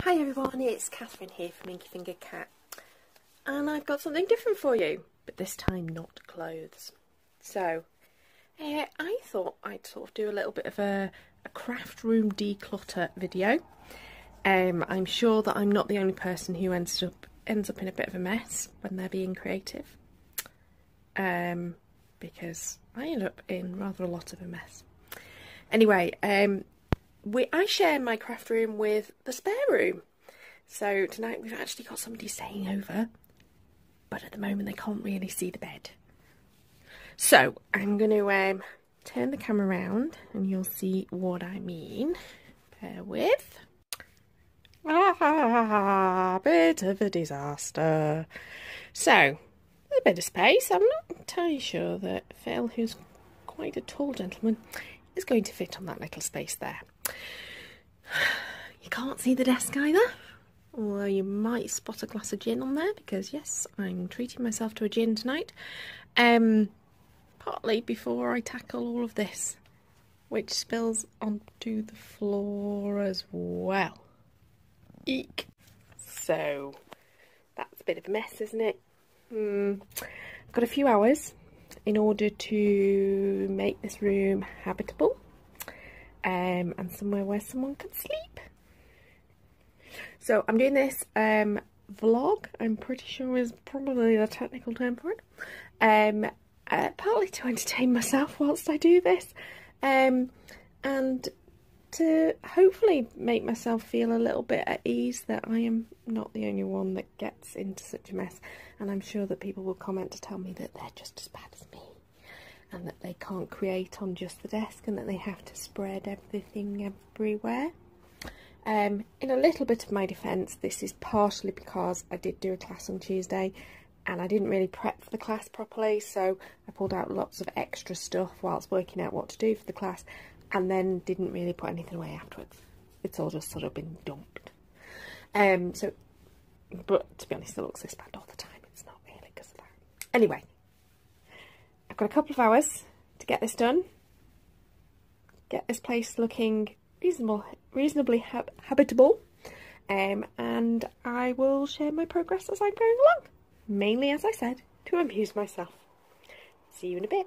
Hi everyone, it's Catherine here from Inky Finger Cat, and I've got something different for you, but this time not clothes. So, I thought I'd sort of do a little bit of a craft room declutter video. I'm sure that I'm not the only person who ends up in a bit of a mess when they're being creative, because I end up in rather a lot of a mess. Anyway, I share my craft room with the spare room. So tonight we've actually got somebody staying over, but at the moment they can't really see the bed. So I'm going to turn the camera around and you'll see what I mean. Bear with. Bit of a disaster. So, a bit of space. I'm not entirely sure that Phil, who's quite a tall gentleman, is going to fit on that little space there. You can't see the desk either, although you might spot a glass of gin on there, because yes, I'm treating myself to a gin tonight, partly before I tackle all of this, which spills onto the floor as well. Eek. So that's a bit of a mess, isn't it? I've got a few hours in order to make this room habitable, and somewhere where someone can sleep. So I'm doing this vlog, I'm pretty sure is probably the technical term for it, partly to entertain myself whilst I do this, and to hopefully make myself feel a little bit at ease that I am not the only one that gets into such a mess, and I'm sure that people will comment to tell me that they're just as bad as me, and that they can't create on just the desk, and that they have to spread everything everywhere. In a little bit of my defence, this is partially because I did do a class on Tuesday and I didn't really prep for the class properly, so I pulled out lots of extra stuff whilst working out what to do for the class, and then didn't really put anything away afterwards. It's all just sort of been dumped. But to be honest, it looks this bad all the time. It's not really because of that. Anyway, I've got a couple of hours to get this done, get this place looking reasonably habitable, and I will share my progress as I'm going along, mainly, as I said, to amuse myself. See you in a bit.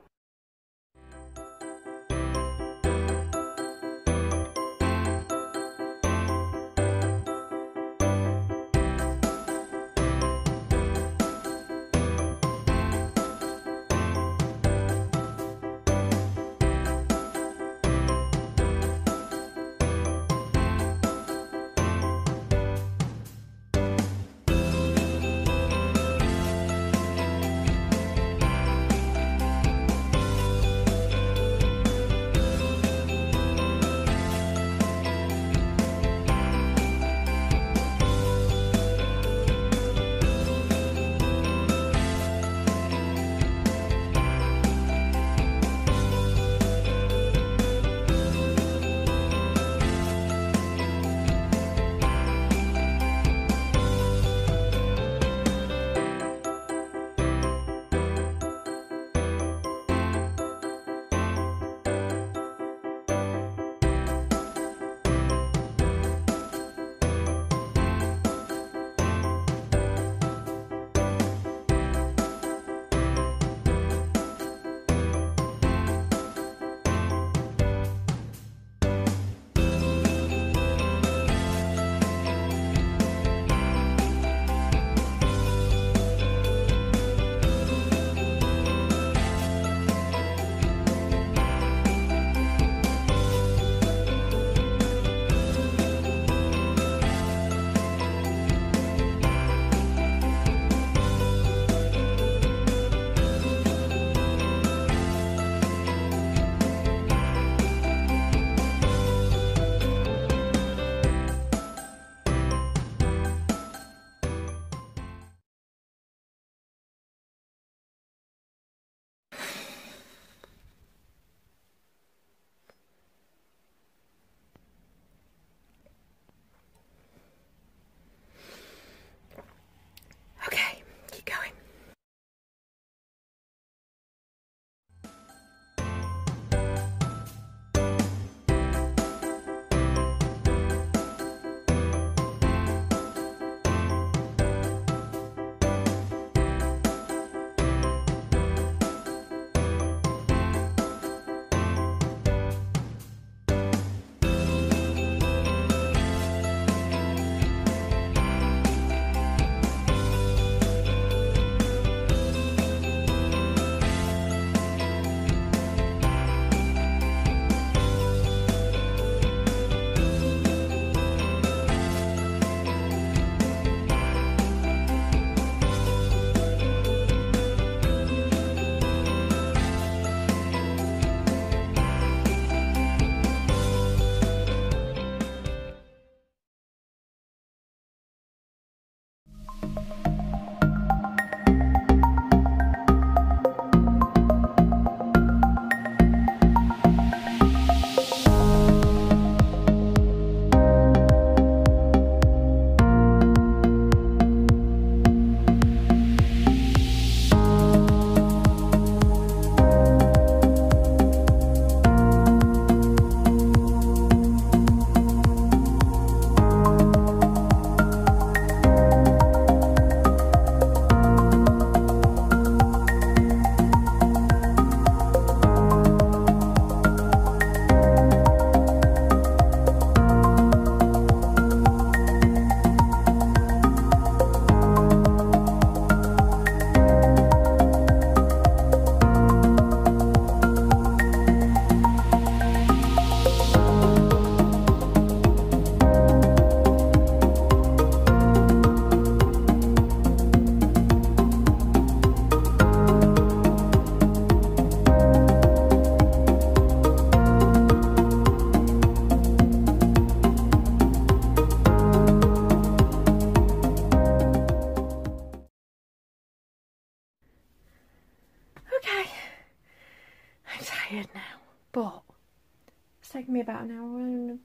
me about an hour and a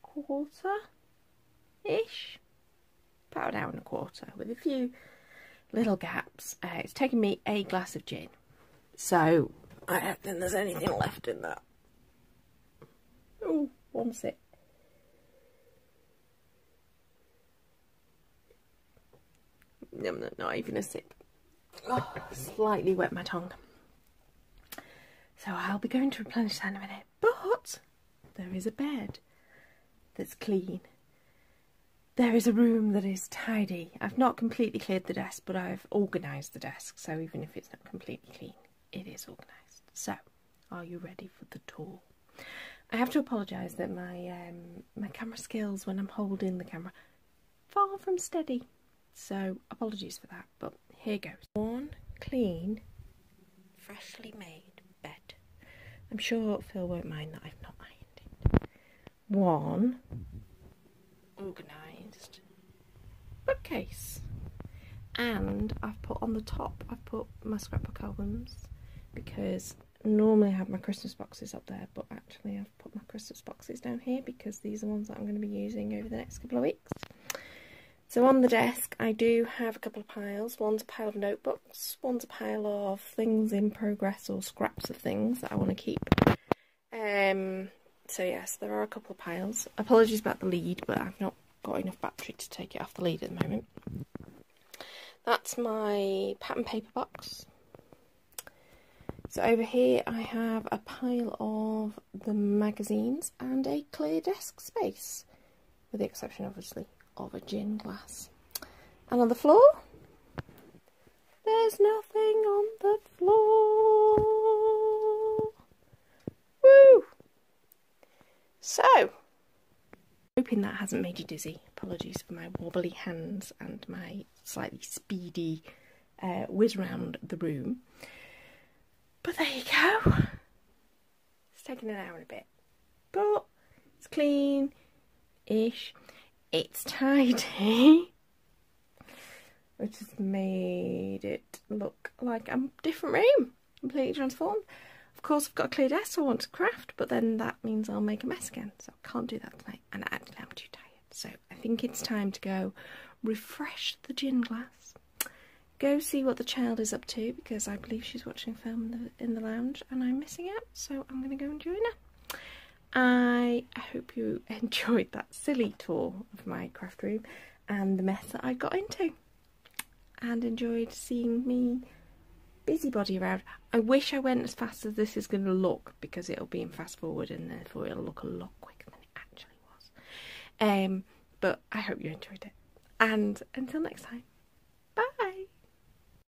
quarter-ish. About an hour and a quarter, with a few little gaps. It's taken me a glass of gin. So, I don't think there's anything left in that. Oh, one sip. Not even a sip. Oh, slightly wet my tongue. So I'll be going to replenish that in a minute. But there is a bed that's clean. There is a room that is tidy. I've not completely cleared the desk, but I've organised the desk. So even if it's not completely clean, it is organised. So, are you ready for the tour? I have to apologise that my camera skills when I'm holding the camera far from steady. So apologies for that, but here goes. One clean, freshly made bed. I'm sure Phil won't mind that I've not ironed it. One organised bookcase. And I've put on the top, I've put my scrapbook albums, because normally I have my Christmas boxes up there, but actually I've put my Christmas boxes down here because these are ones that I'm going to be using over the next couple of weeks. So on the desk I do have a couple of piles. One's a pile of notebooks, one's a pile of things in progress or scraps of things that I want to keep. So yes, there are a couple of piles. Apologies about the lead, but I've not got enough battery to take it off the lead at the moment. That's my pattern paper box. So over here I have a pile of the magazines and a clear desk space, with the exception obviously of a gin glass. And on the floor, there's nothing on the floor. Woo! So, hoping that hasn't made you dizzy. Apologies for my wobbly hands and my slightly speedy whiz around the room. But there you go. It's taken an hour and a bit. But it's clean-ish. It's tidy. Which has made it look like a different room. Completely transformed. Of course I've got a clear desk, so I want to craft, but then that means I'll make a mess again. So I can't do that tonight. And actually I'm too tired. So I think it's time to go refresh the gin glass. Go see what the child is up to, because I believe she's watching a film in the lounge and I'm missing out, so I'm going to go and join her. I hope you enjoyed that silly tour of my craft room and the mess that I got into, and enjoyed seeing me busybody around. I wish I went as fast as this is going to look, because it'll be in fast forward and therefore it'll look a lot quicker than it actually was. But I hope you enjoyed it, and until next time.